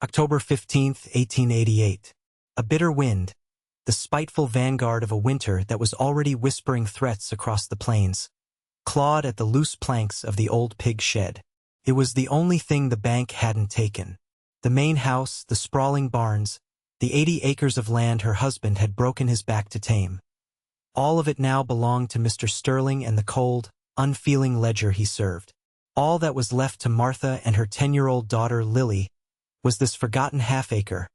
October 15, 1888. A bitter wind, the spiteful vanguard of a winter that was already whispering threats across the plains, clawed at the loose planks of the old pig shed. It was the only thing the bank hadn't taken. The main house, the sprawling barns, the 80 acres of land her husband had broken his back to tame. All of it now belonged to Mr. Sterling and the cold, unfeeling ledger he served. All that was left to Martha and her 10-year-old daughter Lily was this forgotten half-acre,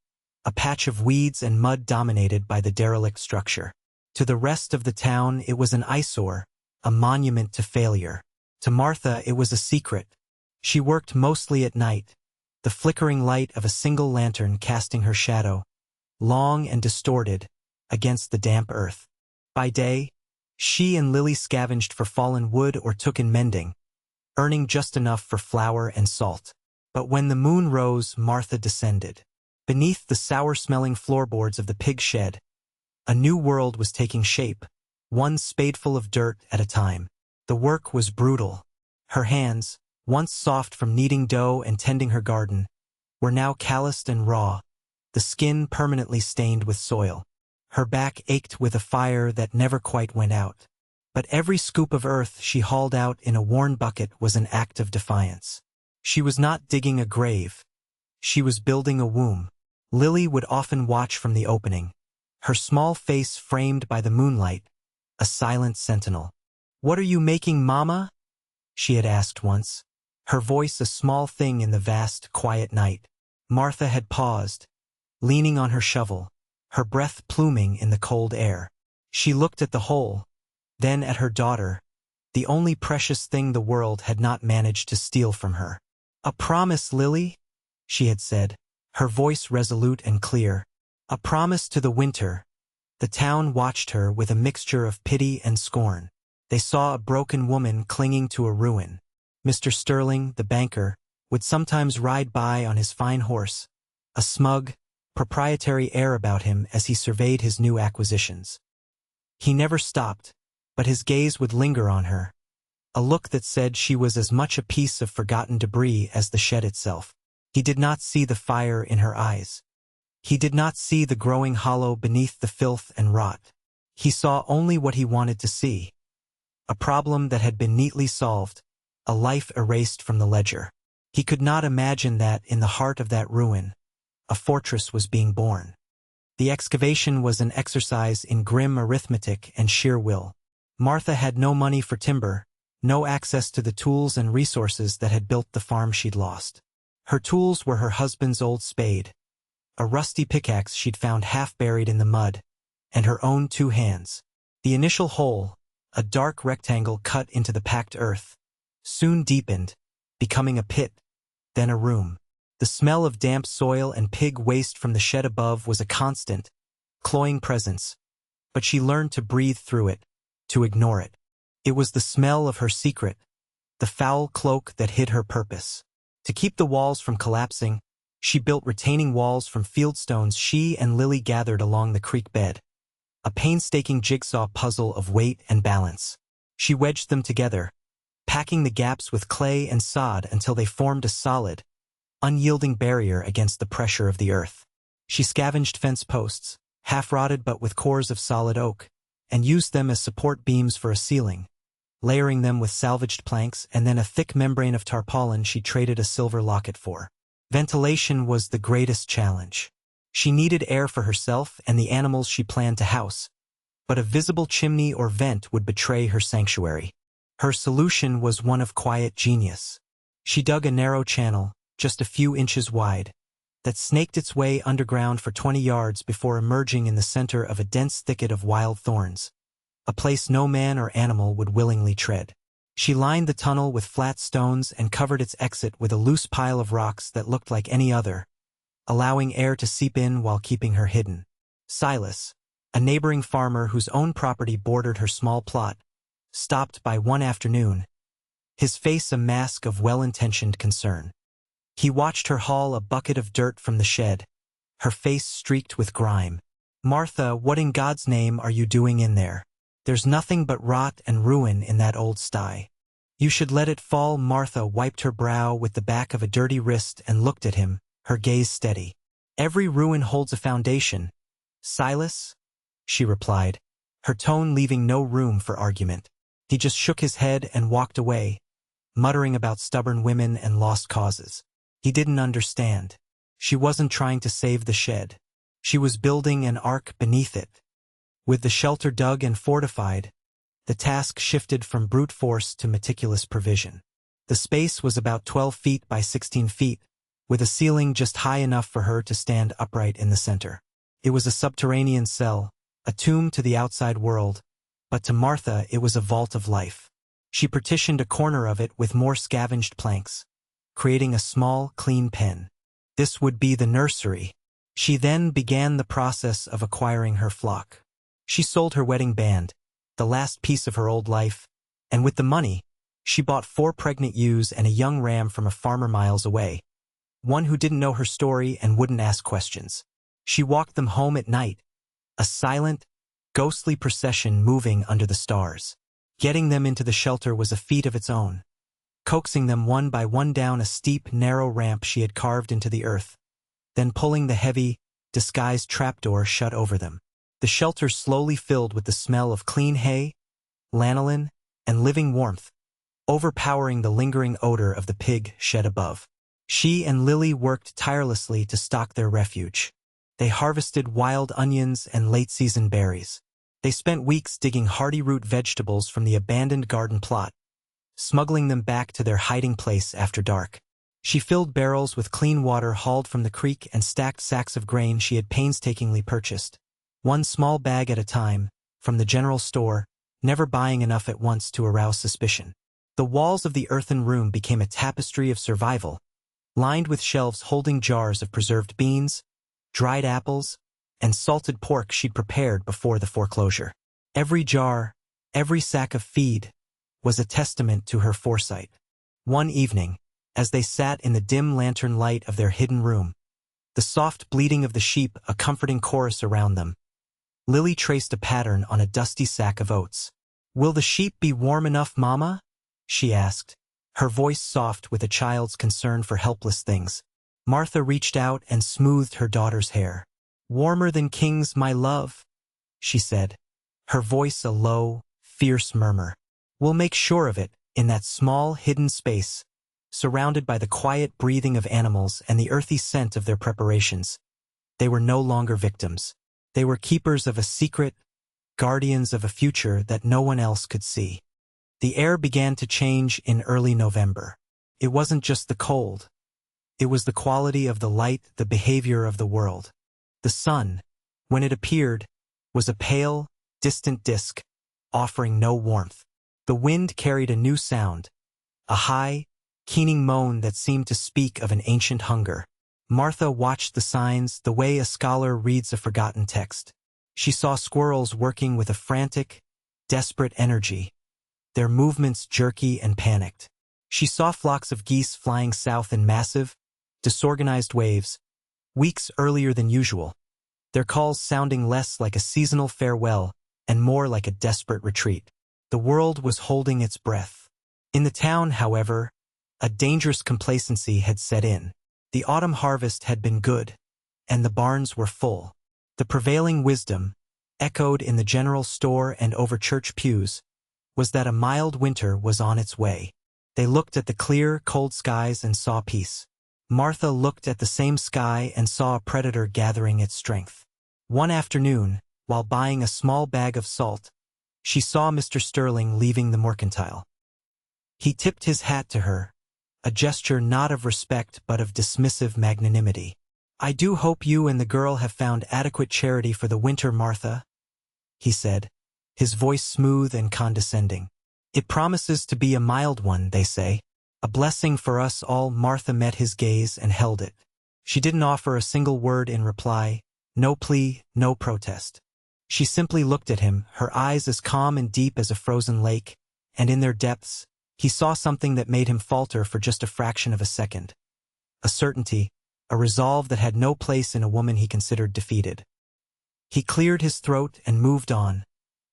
a patch of weeds and mud dominated by the derelict structure. To the rest of the town it was an eyesore, a monument to failure. To Martha it was a secret. She worked mostly at night, the flickering light of a single lantern casting her shadow, long and distorted, against the damp earth. By day, she and Lily scavenged for fallen wood or took in mending, earning just enough for flour and salt. But when the moon rose, Martha descended. Beneath the sour-smelling floorboards of the pig shed, a new world was taking shape, one spadeful of dirt at a time. The work was brutal. Her hands, once soft from kneading dough and tending her garden, were now calloused and raw, the skin permanently stained with soil. Her back ached with a fire that never quite went out. But every scoop of earth she hauled out in a worn bucket was an act of defiance. She was not digging a grave. She was building a womb. Lily would often watch from the opening, her small face framed by the moonlight, a silent sentinel. "What are you making, Mama?" she had asked once, her voice a small thing in the vast, quiet night. Martha had paused, leaning on her shovel, her breath pluming in the cold air. She looked at the hole, then at her daughter, the only precious thing the world had not managed to steal from her. "A promise, Lily," she had said, her voice resolute and clear. A promise to the winter. The town watched her with a mixture of pity and scorn. They saw a broken woman clinging to a ruin. Mr. Sterling, the banker, would sometimes ride by on his fine horse, a smug, proprietary air about him as he surveyed his new acquisitions. He never stopped, but his gaze would linger on her, a look that said she was as much a piece of forgotten debris as the shed itself. He did not see the fire in her eyes. He did not see the growing hollow beneath the filth and rot. He saw only what he wanted to see. A problem that had been neatly solved, a life erased from the ledger. He could not imagine that in the heart of that ruin, a fortress was being born. The excavation was an exercise in grim arithmetic and sheer will. Martha had no money for timber, no access to the tools and resources that had built the farm she'd lost. Her tools were her husband's old spade, a rusty pickaxe she'd found half buried in the mud, and her own 2 hands. The initial hole, a dark rectangle cut into the packed earth, soon deepened, becoming a pit, then a room. The smell of damp soil and pig waste from the shed above was a constant, cloying presence, but she learned to breathe through it, to ignore it. It was the smell of her secret, the foul cloak that hid her purpose. To keep the walls from collapsing, she built retaining walls from fieldstones she and Lily gathered along the creek bed, a painstaking jigsaw puzzle of weight and balance. She wedged them together, packing the gaps with clay and sod until they formed a solid, unyielding barrier against the pressure of the earth. She scavenged fence posts, half-rotted but with cores of solid oak, and used them as support beams for a ceiling, layering them with salvaged planks and then a thick membrane of tarpaulin she traded a silver locket for. Ventilation was the greatest challenge. She needed air for herself and the animals she planned to house, but a visible chimney or vent would betray her sanctuary. Her solution was one of quiet genius. She dug a narrow channel, just a few inches wide, that snaked its way underground for 20 yards before emerging in the center of a dense thicket of wild thorns, a place no man or animal would willingly tread. She lined the tunnel with flat stones and covered its exit with a loose pile of rocks that looked like any other, allowing air to seep in while keeping her hidden. Silas, a neighboring farmer whose own property bordered her small plot, stopped by one afternoon, his face a mask of well-intentioned concern. He watched her haul a bucket of dirt from the shed, her face streaked with grime. "Martha, what in God's name are you doing in there? There's nothing but rot and ruin in that old sty. You should let it fall." Martha wiped her brow with the back of a dirty wrist and looked at him, her gaze steady. "Every ruin holds a foundation. Silas?" she replied, her tone leaving no room for argument. He just shook his head and walked away, muttering about stubborn women and lost causes. He didn't understand. She wasn't trying to save the shed. She was building an ark beneath it. With the shelter dug and fortified, the task shifted from brute force to meticulous provision. The space was about 12 feet by 16 feet, with a ceiling just high enough for her to stand upright in the center. It was a subterranean cell, a tomb to the outside world, but to Martha it was a vault of life. She partitioned a corner of it with more scavenged planks, creating a small, clean pen. This would be the nursery. She then began the process of acquiring her flock. She sold her wedding band, the last piece of her old life, and with the money, she bought 4 pregnant ewes and a young ram from a farmer miles away, one who didn't know her story and wouldn't ask questions. She walked them home at night, a silent, ghostly procession moving under the stars. Getting them into the shelter was a feat of its own, coaxing them one by one down a steep, narrow ramp she had carved into the earth, then pulling the heavy, disguised trapdoor shut over them. The shelter slowly filled with the smell of clean hay, lanolin, and living warmth, overpowering the lingering odor of the pig shed above. She and Lily worked tirelessly to stock their refuge. They harvested wild onions and late-season berries. They spent weeks digging hardy root vegetables from the abandoned garden plot, smuggling them back to their hiding place after dark. She filled barrels with clean water hauled from the creek and stacked sacks of grain she had painstakingly purchased, one small bag at a time, from the general store, never buying enough at once to arouse suspicion. The walls of the earthen room became a tapestry of survival, lined with shelves holding jars of preserved beans, dried apples, and salted pork she'd prepared before the foreclosure. Every jar, every sack of feed, was a testament to her foresight. One evening, as they sat in the dim lantern light of their hidden room, the soft bleating of the sheep a comforting chorus around them, Lily traced a pattern on a dusty sack of oats. "Will the sheep be warm enough, Mama?" she asked, her voice soft with a child's concern for helpless things. Martha reached out and smoothed her daughter's hair. "Warmer than kings, my love," she said, her voice a low, fierce murmur. "We'll make sure of it, in that small, hidden space, surrounded by the quiet breathing of animals and the earthy scent of their preparations." They were no longer victims. They were keepers of a secret, guardians of a future that no one else could see. The air began to change in early November. It wasn't just the cold. It was the quality of the light, the behavior of the world. The sun, when it appeared, was a pale, distant disk, offering no warmth. The wind carried a new sound, a high, keening moan that seemed to speak of an ancient hunger. Martha watched the signs the way a scholar reads a forgotten text. She saw squirrels working with a frantic, desperate energy, their movements jerky and panicked. She saw flocks of geese flying south in massive, disorganized waves, weeks earlier than usual, their calls sounding less like a seasonal farewell and more like a desperate retreat. The world was holding its breath. In the town, however, a dangerous complacency had set in. The autumn harvest had been good, and the barns were full. The prevailing wisdom, echoed in the general store and over church pews, was that a mild winter was on its way. They looked at the clear, cold skies and saw peace. Martha looked at the same sky and saw a predator gathering its strength. One afternoon, while buying a small bag of salt, she saw Mr. Sterling leaving the mercantile. He tipped his hat to her, a gesture not of respect but of dismissive magnanimity. "I do hope you and the girl have found adequate charity for the winter, Martha," he said, his voice smooth and condescending. "It promises to be a mild one, they say. A blessing for us all." Martha met his gaze and held it. She didn't offer a single word in reply, no plea, no protest. She simply looked at him, her eyes as calm and deep as a frozen lake, and in their depths, he saw something that made him falter for just a fraction of a second. A certainty, a resolve that had no place in a woman he considered defeated. He cleared his throat and moved on,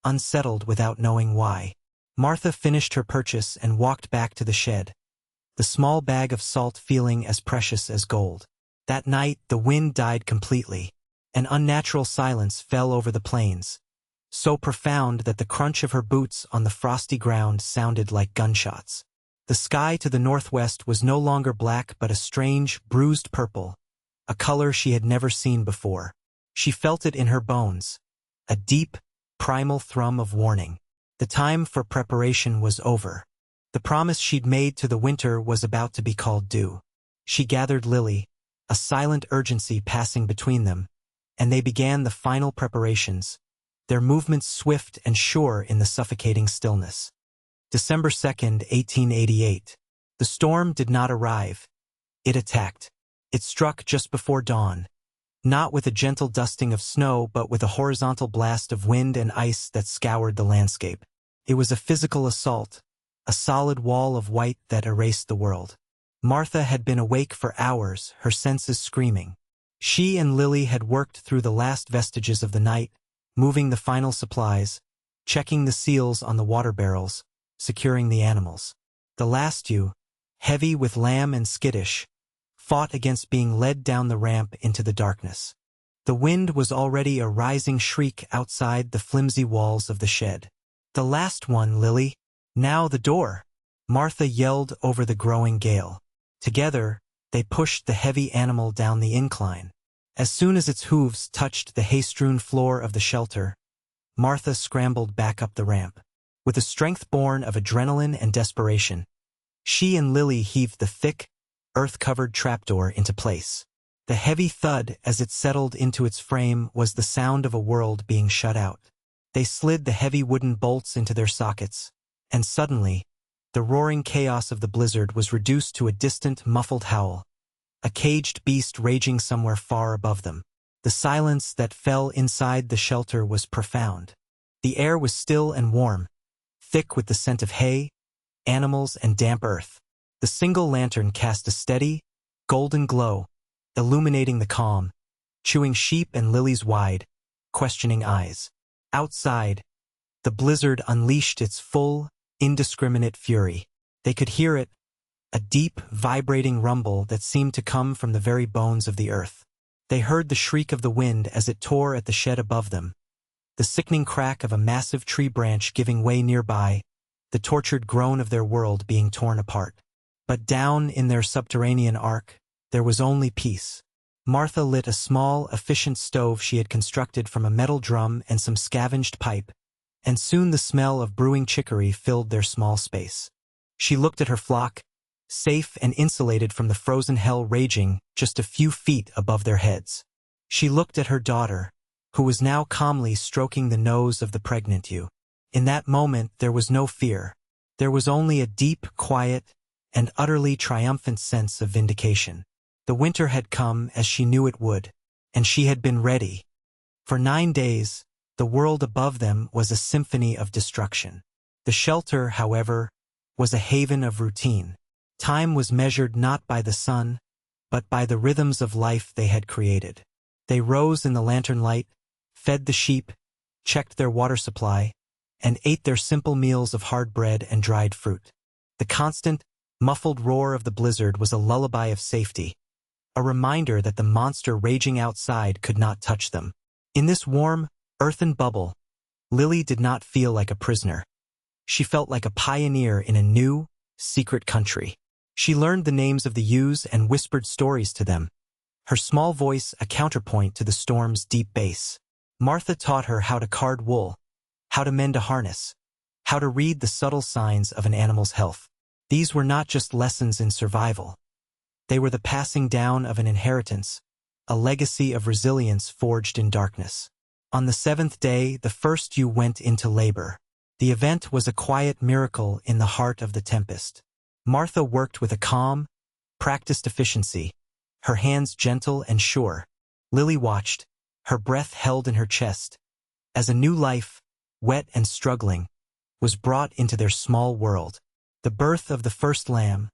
unsettled without knowing why. Martha finished her purchase and walked back to the shed, the small bag of salt feeling as precious as gold. That night, the wind died completely. An unnatural silence fell over the plains, so profound that the crunch of her boots on the frosty ground sounded like gunshots. The sky to the northwest was no longer black but a strange, bruised purple, a color she had never seen before. She felt it in her bones, a deep, primal thrum of warning. The time for preparation was over. The promise she'd made to the winter was about to be called due. She gathered Lily, a silent urgency passing between them, and they began the final preparations, their movements swift and sure in the suffocating stillness. December 2nd, 1888. The storm did not arrive. It attacked. It struck just before dawn, not with a gentle dusting of snow but with a horizontal blast of wind and ice that scoured the landscape. It was a physical assault, a solid wall of white that erased the world. Martha had been awake for hours, her senses screaming. She and Lily had worked through the last vestiges of the night, moving the final supplies, checking the seals on the water barrels, securing the animals. The last ewe, heavy with lamb and skittish, fought against being led down the ramp into the darkness. The wind was already a rising shriek outside the flimsy walls of the shed. "The last one, Lily. Now the door," Martha yelled over the growing gale. Together, they pushed the heavy animal down the incline. As soon as its hooves touched the hay-strewn floor of the shelter, Martha scrambled back up the ramp. With a strength born of adrenaline and desperation, she and Lily heaved the thick, earth-covered trapdoor into place. The heavy thud as it settled into its frame was the sound of a world being shut out. They slid the heavy wooden bolts into their sockets, and suddenly, the roaring chaos of the blizzard was reduced to a distant, muffled howl, a caged beast raging somewhere far above them. The silence that fell inside the shelter was profound. The air was still and warm, thick with the scent of hay, animals, and damp earth. The single lantern cast a steady, golden glow, illuminating the calm, chewing sheep and Lily's wide, questioning eyes. Outside, the blizzard unleashed its full, indiscriminate fury. They could hear it, a deep, vibrating rumble that seemed to come from the very bones of the earth. They heard the shriek of the wind as it tore at the shed above them, the sickening crack of a massive tree branch giving way nearby, the tortured groan of their world being torn apart. But down in their subterranean ark, there was only peace. Martha lit a small, efficient stove she had constructed from a metal drum and some scavenged pipe, and soon the smell of brewing chicory filled their small space. She looked at her flock, safe and insulated from the frozen hell raging just a few feet above their heads. She looked at her daughter, who was now calmly stroking the nose of the pregnant ewe. In that moment there was no fear. There was only a deep, quiet, and utterly triumphant sense of vindication. The winter had come as she knew it would, and she had been ready. For 9 days, the world above them was a symphony of destruction. The shelter, however, was a haven of routine. Time was measured not by the sun, but by the rhythms of life they had created. They rose in the lantern light, fed the sheep, checked their water supply, and ate their simple meals of hard bread and dried fruit. The constant, muffled roar of the blizzard was a lullaby of safety, a reminder that the monster raging outside could not touch them. In this warm, earthen bubble, Lily did not feel like a prisoner. She felt like a pioneer in a new, secret country. She learned the names of the ewes and whispered stories to them, her small voice a counterpoint to the storm's deep bass. Martha taught her how to card wool, how to mend a harness, how to read the subtle signs of an animal's health. These were not just lessons in survival. They were the passing down of an inheritance, a legacy of resilience forged in darkness. On the 7th day, the first ewe went into labor. The event was a quiet miracle in the heart of the tempest. Martha worked with a calm, practiced efficiency, her hands gentle and sure. Lily watched, her breath held in her chest, as a new life, wet and struggling, was brought into their small world. The birth of the first lamb,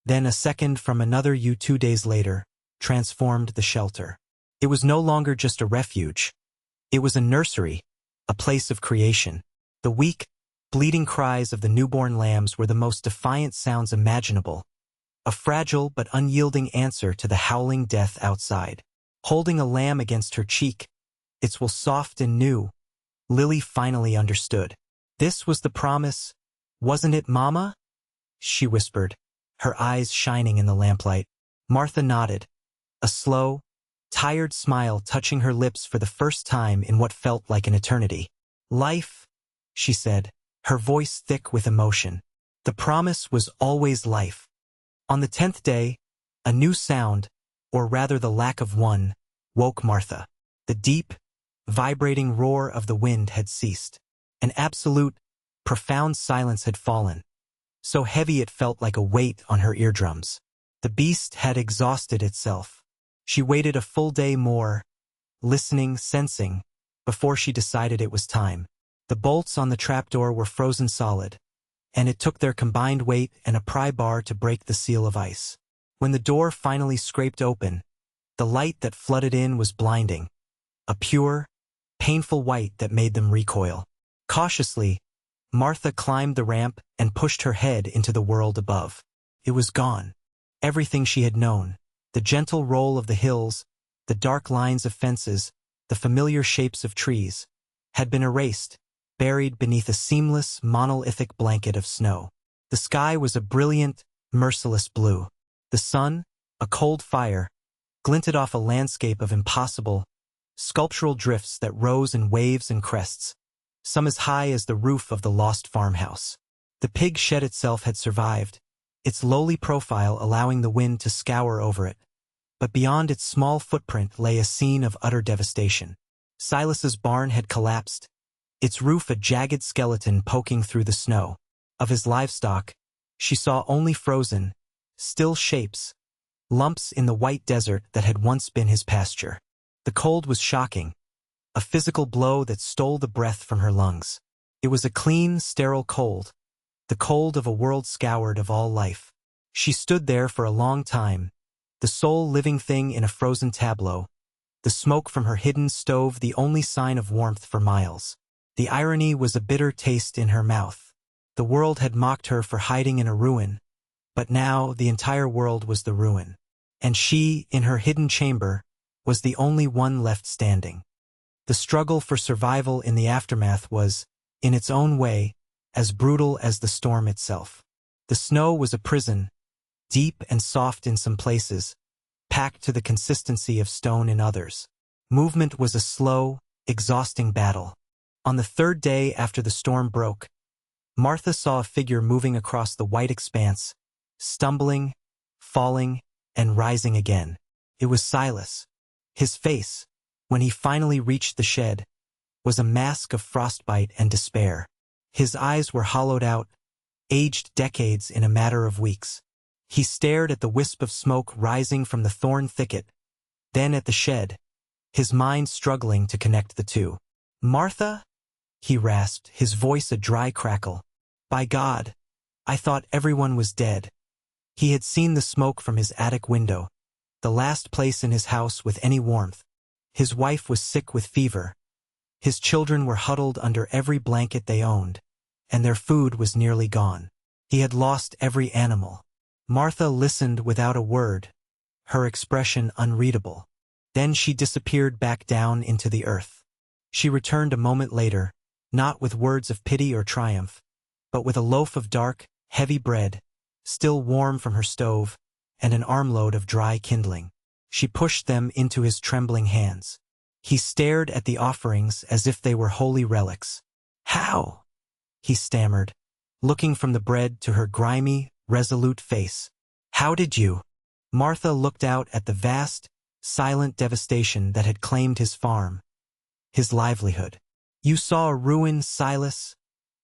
then a second from another ewe 2 days later, transformed the shelter. It was no longer just a refuge. It was a nursery, a place of creation. The weak, bleating cries of the newborn lambs were the most defiant sounds imaginable, a fragile but unyielding answer to the howling death outside. Holding a lamb against her cheek, its wool soft and new, Lily finally understood. This was the promise, wasn't it, Mama? She whispered, her eyes shining in the lamplight. Martha nodded, a slow, tired smile touching her lips for the first time in what felt like an eternity. Life, she said, her voice thick with emotion. The promise was always life. On the 10th day, a new sound, or rather the lack of one, woke Martha. The deep, vibrating roar of the wind had ceased. An absolute, profound silence had fallen, so heavy it felt like a weight on her eardrums. The beast had exhausted itself. She waited a full day more, listening, sensing, before she decided it was time. The bolts on the trapdoor were frozen solid, and it took their combined weight and a pry bar to break the seal of ice. When the door finally scraped open, the light that flooded in was blinding, a pure, painful white that made them recoil. Cautiously, Martha climbed the ramp and pushed her head into the world above. It was gone. Everything she had known, the gentle roll of the hills, the dark lines of fences, the familiar shapes of trees, had been erased, buried beneath a seamless, monolithic blanket of snow. The sky was a brilliant, merciless blue. The sun, a cold fire, glinted off a landscape of impossible, sculptural drifts that rose in waves and crests, some as high as the roof of the lost farmhouse. The pig shed itself had survived, its lowly profile allowing the wind to scour over it, but beyond its small footprint lay a scene of utter devastation. Silas's barn had collapsed, its roof a jagged skeleton poking through the snow. Of his livestock, she saw only frozen, still shapes, lumps in the white desert that had once been his pasture. The cold was shocking, a physical blow that stole the breath from her lungs. It was a clean, sterile cold, the cold of a world scoured of all life. She stood there for a long time, the sole living thing in a frozen tableau, the smoke from her hidden stove the only sign of warmth for miles. The irony was a bitter taste in her mouth. The world had mocked her for hiding in a ruin, but now the entire world was the ruin. And she, in her hidden chamber, was the only one left standing. The struggle for survival in the aftermath was, in its own way, as brutal as the storm itself. The snow was a prison, deep and soft in some places, packed to the consistency of stone in others. Movement was a slow, exhausting battle. On the 3rd day after the storm broke, Martha saw a figure moving across the white expanse, stumbling, falling, and rising again. It was Silas. His face, when he finally reached the shed, was a mask of frostbite and despair. His eyes were hollowed out, aged decades in a matter of weeks. He stared at the wisp of smoke rising from the thorn thicket, then at the shed, his mind struggling to connect the two. "Martha?" he rasped, his voice a dry crackle. "By God, I thought everyone was dead." He had seen the smoke from his attic window, the last place in his house with any warmth. His wife was sick with fever. His children were huddled under every blanket they owned, and their food was nearly gone. He had lost every animal. Martha listened without a word, her expression unreadable. Then she disappeared back down into the earth. She returned a moment later, not with words of pity or triumph, but with a loaf of dark, heavy bread, still warm from her stove, and an armload of dry kindling. She pushed them into his trembling hands. He stared at the offerings as if they were holy relics. "How?" he stammered, looking from the bread to her grimy, resolute face. "How did you?" Martha looked out at the vast, silent devastation that had claimed his farm, his livelihood. "You saw a ruin, Silas,"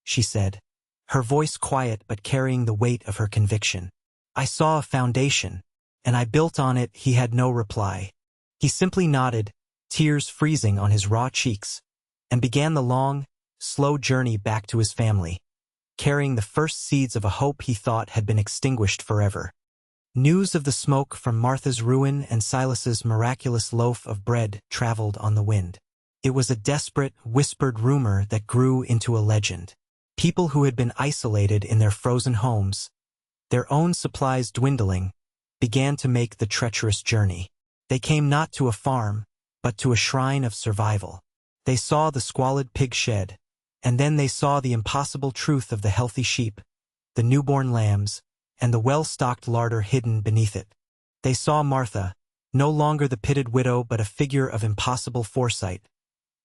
she said, her voice quiet but carrying the weight of her conviction. "I saw a foundation, and I built on it." He had no reply. He simply nodded, tears freezing on his raw cheeks, and began the long, slow journey back to his family, carrying the first seeds of a hope he thought had been extinguished forever. News of the smoke from Martha's ruin and Silas's miraculous loaf of bread traveled on the wind. It was a desperate, whispered rumor that grew into a legend. People who had been isolated in their frozen homes, their own supplies dwindling, began to make the treacherous journey. They came not to a farm, but to a shrine of survival. They saw the squalid pig shed, and then they saw the impossible truth of the healthy sheep, the newborn lambs, and the well-stocked larder hidden beneath it. They saw Martha, no longer the pitted widow but a figure of impossible foresight,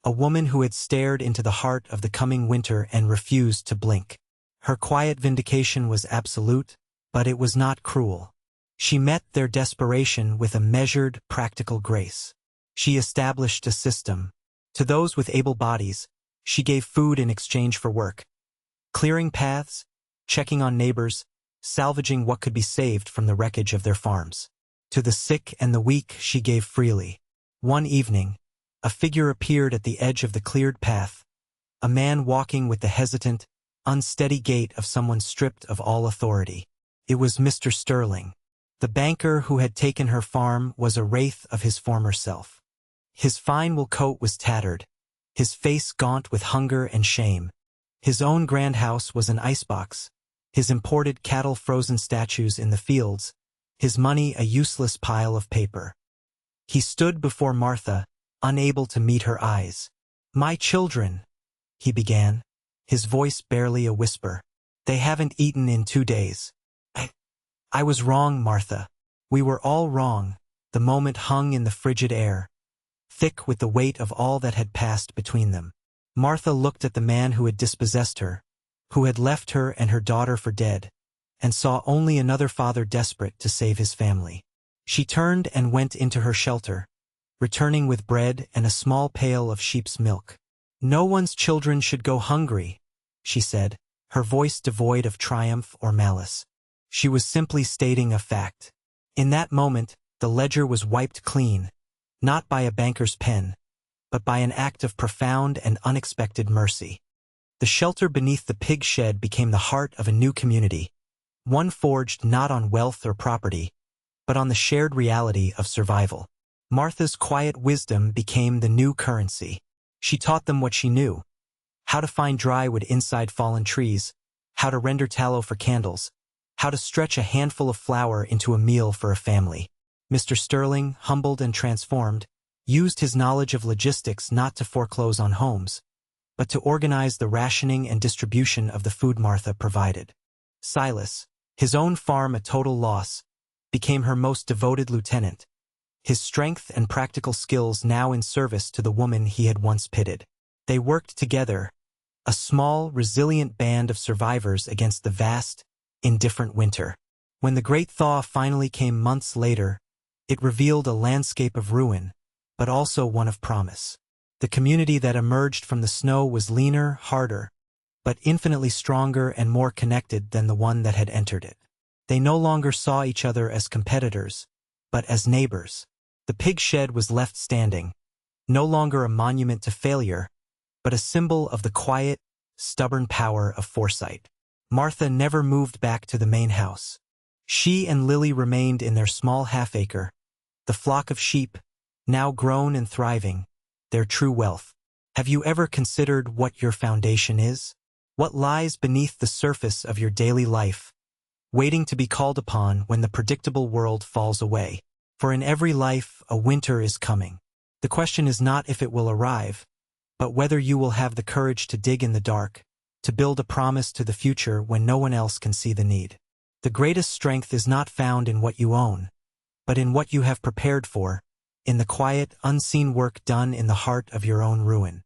a woman who had stared into the heart of the coming winter and refused to blink. Her quiet vindication was absolute, but it was not cruel. She met their desperation with a measured, practical grace. She established a system. To those with able bodies, she gave food in exchange for work, clearing paths, checking on neighbors, salvaging what could be saved from the wreckage of their farms. To the sick and the weak she gave freely. One evening, a figure appeared at the edge of the cleared path, a man walking with the hesitant, unsteady gait of someone stripped of all authority. It was Mr. Sterling. The banker who had taken her farm was a wraith of his former self. His fine wool coat was tattered, his face gaunt with hunger and shame. His own grand house was an icebox, his imported cattle frozen statues in the fields, his money a useless pile of paper. He stood before Martha, unable to meet her eyes. "My children," he began, his voice barely a whisper. "They haven't eaten in 2 days. I was wrong, Martha. We were all wrong." The moment hung in the frigid air, thick with the weight of all that had passed between them. Martha looked at the man who had dispossessed her, who had left her and her daughter for dead, and saw only another father desperate to save his family. She turned and went into her shelter, returning with bread and a small pail of sheep's milk. "No one's children should go hungry," she said, her voice devoid of triumph or malice. She was simply stating a fact. In that moment, the ledger was wiped clean, not by a banker's pen, but by an act of profound and unexpected mercy. The shelter beneath the pig shed became the heart of a new community, one forged not on wealth or property, but on the shared reality of survival. Martha's quiet wisdom became the new currency. She taught them what she knew: how to find dry wood inside fallen trees, how to render tallow for candles, how to stretch a handful of flour into a meal for a family. Mr. Sterling, humbled and transformed, used his knowledge of logistics not to foreclose on homes, but to organize the rationing and distribution of the food Martha provided. Silas, his own farm a total loss, became her most devoted lieutenant, his strength and practical skills now in service to the woman he had once pitied. They worked together, a small, resilient band of survivors against the vast, indifferent winter. When the great thaw finally came months later, it revealed a landscape of ruin, but also one of promise. The community that emerged from the snow was leaner, harder, but infinitely stronger and more connected than the one that had entered it. They no longer saw each other as competitors, but as neighbors. The pig shed was left standing, no longer a monument to failure, but a symbol of the quiet, stubborn power of foresight. Martha never moved back to the main house. She and Lily remained in their small half-acre, the flock of sheep, now grown and thriving, their true wealth. Have you ever considered what your foundation is? What lies beneath the surface of your daily life, waiting to be called upon when the predictable world falls away? For in every life, a winter is coming. The question is not if it will arrive, but whether you will have the courage to dig in the dark, to build a promise to the future when no one else can see the need. The greatest strength is not found in what you own, but in what you have prepared for, in the quiet, unseen work done in the heart of your own ruin.